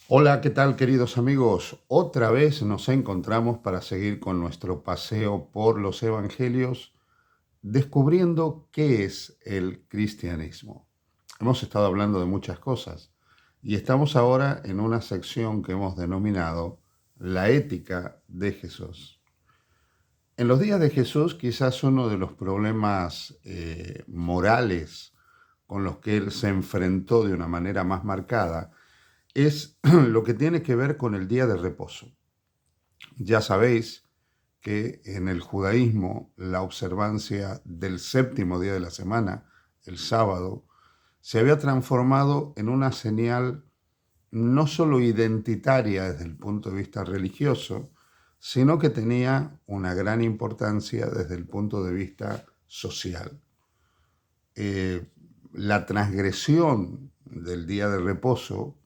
Hola, ¿qué tal queridos amigos? Otra vez nos encontramos para seguir con nuestro paseo por los evangelios, descubriendo qué es el cristianismo. Hemos estado hablando de muchas cosas y estamos ahora en una sección que hemos denominado la ética de Jesús. En los días de Jesús, quizás uno de los problemas morales con los que él se enfrentó de una manera más marcada es lo que tiene que ver con el día de reposo. Ya sabéis que en el judaísmo la observancia del séptimo día de la semana, el sábado, se había transformado en una señal no solo identitaria desde el punto de vista religioso, sino que tenía una gran importancia desde el punto de vista social. Eh, la transgresión del día de reposo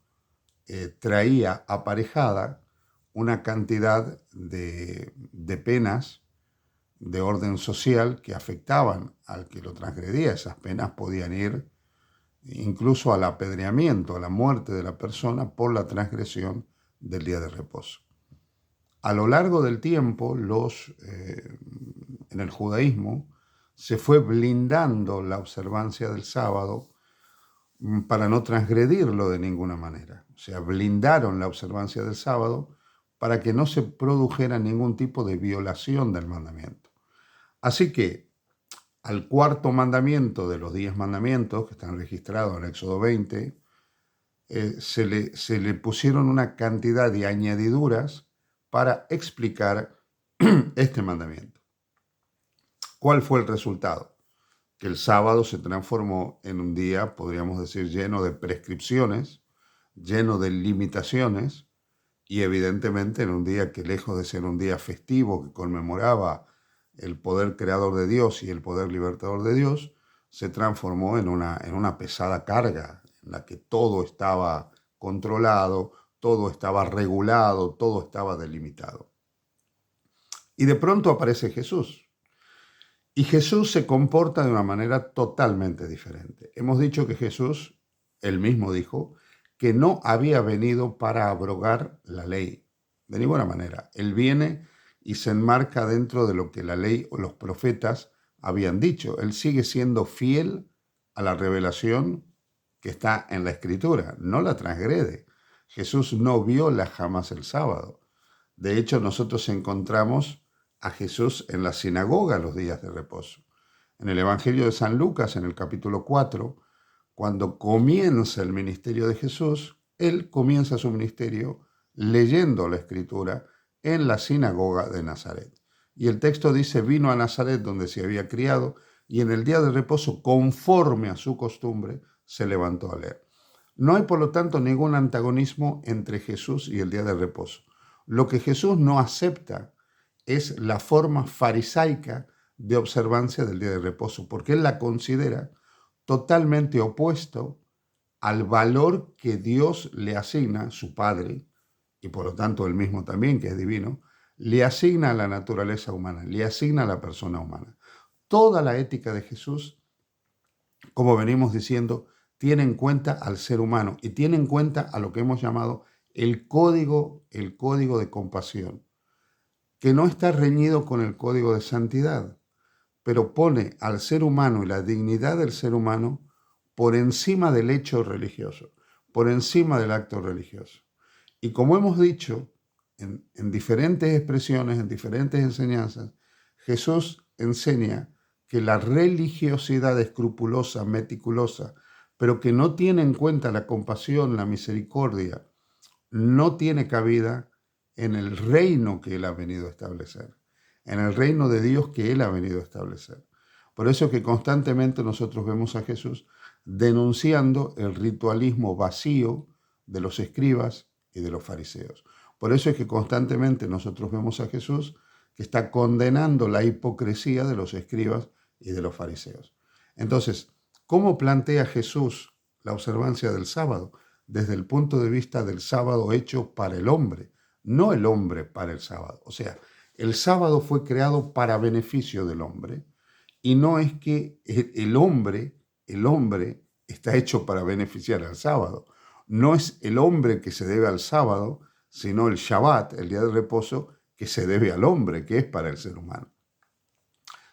traía aparejada una cantidad de penas de orden social que afectaban al que lo transgredía. Esas penas podían ir incluso al apedreamiento, a la muerte de la persona por la transgresión del día de reposo. A lo largo del tiempo, en el judaísmo se fue blindando la observancia del sábado para no transgredirlo de ninguna manera. O sea, blindaron la observancia del sábado para que no se produjera ningún tipo de violación del mandamiento. Así que al cuarto mandamiento de los 10 mandamientos que están registrados en Éxodo 20, se le pusieron una cantidad de añadiduras para explicar este mandamiento. ¿Cuál fue el resultado? Que el sábado se transformó en un día, podríamos decir, lleno de prescripciones, lleno de limitaciones, y evidentemente en un día que lejos de ser un día festivo que conmemoraba el poder creador de Dios y el poder libertador de Dios, se transformó en una pesada carga, en la que todo estaba controlado, todo estaba regulado, todo estaba delimitado. Y de pronto aparece Jesús. Y Jesús se comporta de una manera totalmente diferente. Hemos dicho que Jesús, él mismo dijo, que no había venido para abrogar la ley. De ninguna manera. Él viene y se enmarca dentro de lo que la ley o los profetas habían dicho. Él sigue siendo fiel a la revelación que está en la Escritura. No la transgrede. Jesús no viola jamás el sábado. De hecho, nosotros encontramos a Jesús en la sinagoga los días de reposo. En el Evangelio de San Lucas, en el capítulo 4, cuando comienza el ministerio de Jesús, él comienza su ministerio leyendo la Escritura en la sinagoga de Nazaret. Y el texto dice, vino a Nazaret donde se había criado y en el día de reposo, conforme a su costumbre, se levantó a leer. No hay, por lo tanto, ningún antagonismo entre Jesús y el día de reposo. Lo que Jesús no acepta es la forma farisaica de observancia del día de reposo, porque él la considera totalmente opuesto al valor que Dios le asigna, su Padre, y por lo tanto él mismo también, que es divino, le asigna a la naturaleza humana, le asigna a la persona humana. Toda la ética de Jesús, como venimos diciendo, tiene en cuenta al ser humano y tiene en cuenta a lo que hemos llamado el código de compasión, que no está reñido con el código de santidad, pero pone al ser humano y la dignidad del ser humano por encima del hecho religioso, por encima del acto religioso. Y como hemos dicho en diferentes expresiones, en diferentes enseñanzas, Jesús enseña que la religiosidad escrupulosa, meticulosa, pero que no tiene en cuenta la compasión, la misericordia, no tiene cabida en el reino que Él ha venido a establecer, en el reino de Dios que Él ha venido a establecer. Por eso es que constantemente nosotros vemos a Jesús denunciando el ritualismo vacío de los escribas y de los fariseos. Por eso es que constantemente nosotros vemos a Jesús que está condenando la hipocresía de los escribas y de los fariseos. Entonces, ¿cómo plantea Jesús la observancia del sábado? Desde el punto de vista del sábado hecho para el hombre, no el hombre para el sábado. O sea, el sábado fue creado para beneficio del hombre y no es que el hombre está hecho para beneficiar al sábado. No es el hombre que se debe al sábado, sino el Shabbat, el día de reposo, que se debe al hombre, que es para el ser humano.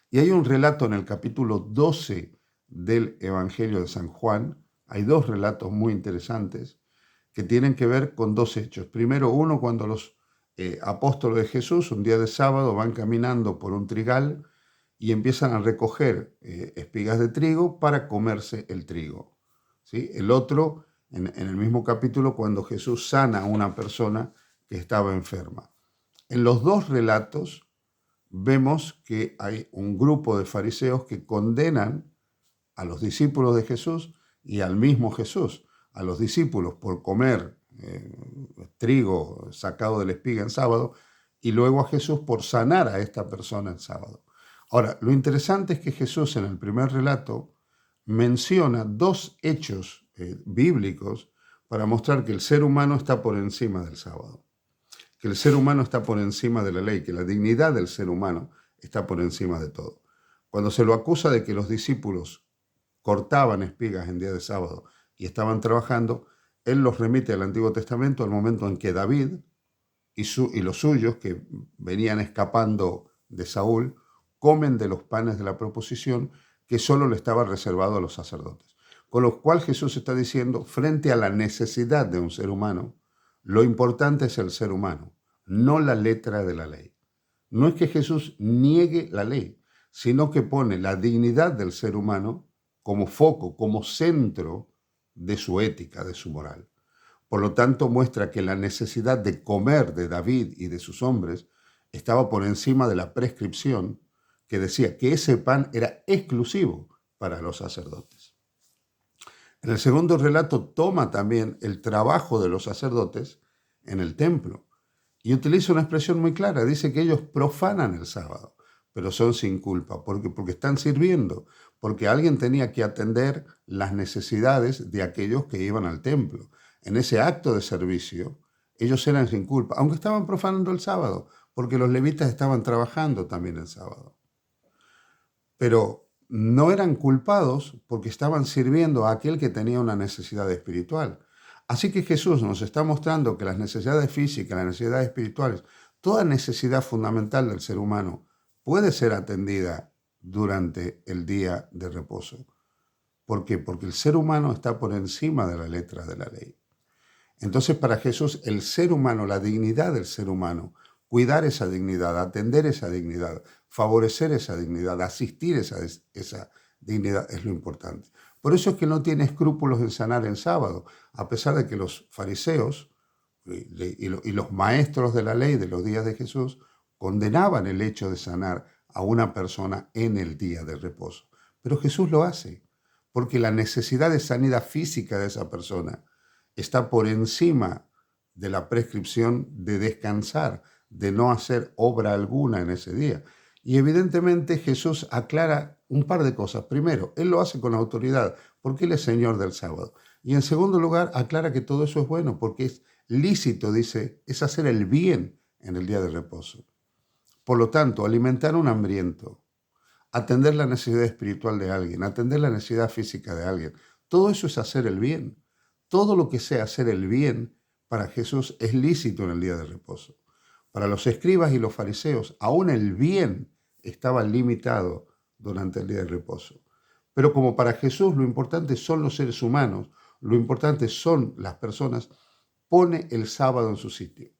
Y hay un relato en el capítulo 12 del Evangelio de San Juan. Hay dos relatos muy interesantes que tienen que ver con dos hechos. Primero, uno cuando los apóstoles de Jesús, un día de sábado, van caminando por un trigal y empiezan a recoger espigas de trigo para comerse el trigo. ¿Sí? El otro, en el mismo capítulo, cuando Jesús sana a una persona que estaba enferma. En los dos relatos vemos que hay un grupo de fariseos que condenan a los discípulos de Jesús y al mismo Jesús, a los discípulos por comer trigo sacado de la espiga en sábado y luego a Jesús por sanar a esta persona en sábado. Ahora, lo interesante es que Jesús en el primer relato menciona dos hechos bíblicos para mostrar que el ser humano está por encima del sábado, que el ser humano está por encima de la ley, que la dignidad del ser humano está por encima de todo. Cuando se lo acusa de que los discípulos cortaban espigas en día de sábado y estaban trabajando, él los remite al Antiguo Testamento al momento en que David y los suyos, que venían escapando de Saúl, comen de los panes de la proposición que solo le estaba reservado a los sacerdotes. Con lo cual Jesús está diciendo, frente a la necesidad de un ser humano, lo importante es el ser humano, no la letra de la ley. No es que Jesús niegue la ley, sino que pone la dignidad del ser humano como foco, como centro de su ética, de su moral. Por lo tanto, muestra que la necesidad de comer de David y de sus hombres estaba por encima de la prescripción que decía que ese pan era exclusivo para los sacerdotes. En el segundo relato toma también el trabajo de los sacerdotes en el templo y utiliza una expresión muy clara. Dice que ellos profanan el sábado, pero son sin culpa, porque están sirviendo, porque alguien tenía que atender las necesidades de aquellos que iban al templo. En ese acto de servicio, ellos eran sin culpa, aunque estaban profanando el sábado, porque los levitas estaban trabajando también el sábado. Pero no eran culpados porque estaban sirviendo a aquel que tenía una necesidad espiritual. Así que Jesús nos está mostrando que las necesidades físicas, las necesidades espirituales, toda necesidad fundamental del ser humano puede ser atendida durante el día de reposo. ¿Por qué? Porque el ser humano está por encima de la letra de la ley. Entonces, para Jesús, el ser humano, la dignidad del ser humano, cuidar esa dignidad, atender esa dignidad, favorecer esa dignidad, asistir esa dignidad es lo importante. Por eso es que no tiene escrúpulos en sanar en sábado, a pesar de que los fariseos y los maestros de la ley de los días de Jesús condenaban el hecho de sanar a una persona en el día de reposo. Pero Jesús lo hace, porque la necesidad de sanidad física de esa persona está por encima de la prescripción de descansar, de no hacer obra alguna en ese día. Y evidentemente Jesús aclara un par de cosas. Primero, Él lo hace con autoridad, porque Él es Señor del sábado. Y en segundo lugar, aclara que todo eso es bueno, porque es lícito, dice, es hacer el bien en el día de reposo. Por lo tanto, alimentar a un hambriento, atender la necesidad espiritual de alguien, atender la necesidad física de alguien, todo eso es hacer el bien. Todo lo que sea hacer el bien para Jesús es lícito en el día de reposo. Para los escribas y los fariseos, aún el bien estaba limitado durante el día de reposo. Pero como para Jesús lo importante son los seres humanos, lo importante son las personas, pone el sábado en su sitio.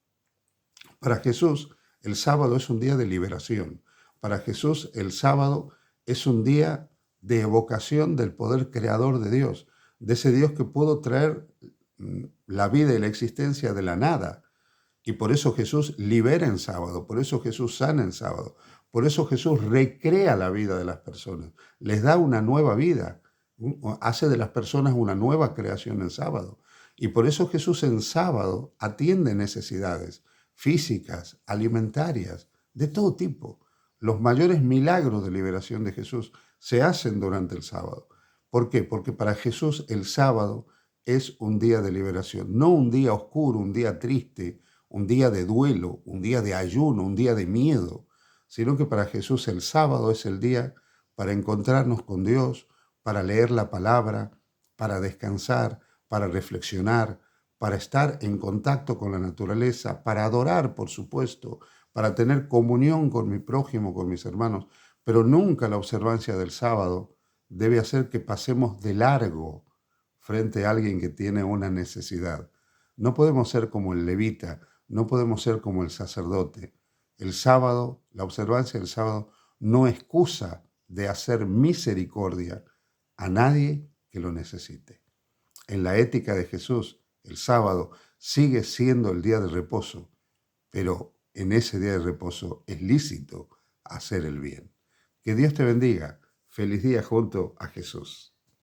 Para Jesús, el sábado es un día de liberación. Para Jesús, el sábado es un día de evocación del poder creador de Dios, de ese Dios que pudo traer la vida y la existencia de la nada. Y por eso Jesús libera en sábado, por eso Jesús sana en sábado, por eso Jesús recrea la vida de las personas, les da una nueva vida, hace de las personas una nueva creación en sábado. Y por eso Jesús en sábado atiende necesidades físicas, alimentarias, de todo tipo. Los mayores milagros de liberación de Jesús se hacen durante el sábado. ¿Por qué? Porque para Jesús el sábado es un día de liberación, no un día oscuro, un día triste, un día de duelo, un día de ayuno, un día de miedo, sino que para Jesús el sábado es el día para encontrarnos con Dios, para leer la palabra, para descansar, para reflexionar, para estar en contacto con la naturaleza, para adorar, por supuesto, para tener comunión con mi prójimo, con mis hermanos, pero nunca la observancia del sábado debe hacer que pasemos de largo frente a alguien que tiene una necesidad. No podemos ser como el levita, no podemos ser como el sacerdote. El sábado, la observancia del sábado, no excusa de hacer misericordia a nadie que lo necesite. En la ética de Jesús, el sábado sigue siendo el día de reposo, pero en ese día de reposo es lícito hacer el bien. Que Dios te bendiga. Feliz día junto a Jesús.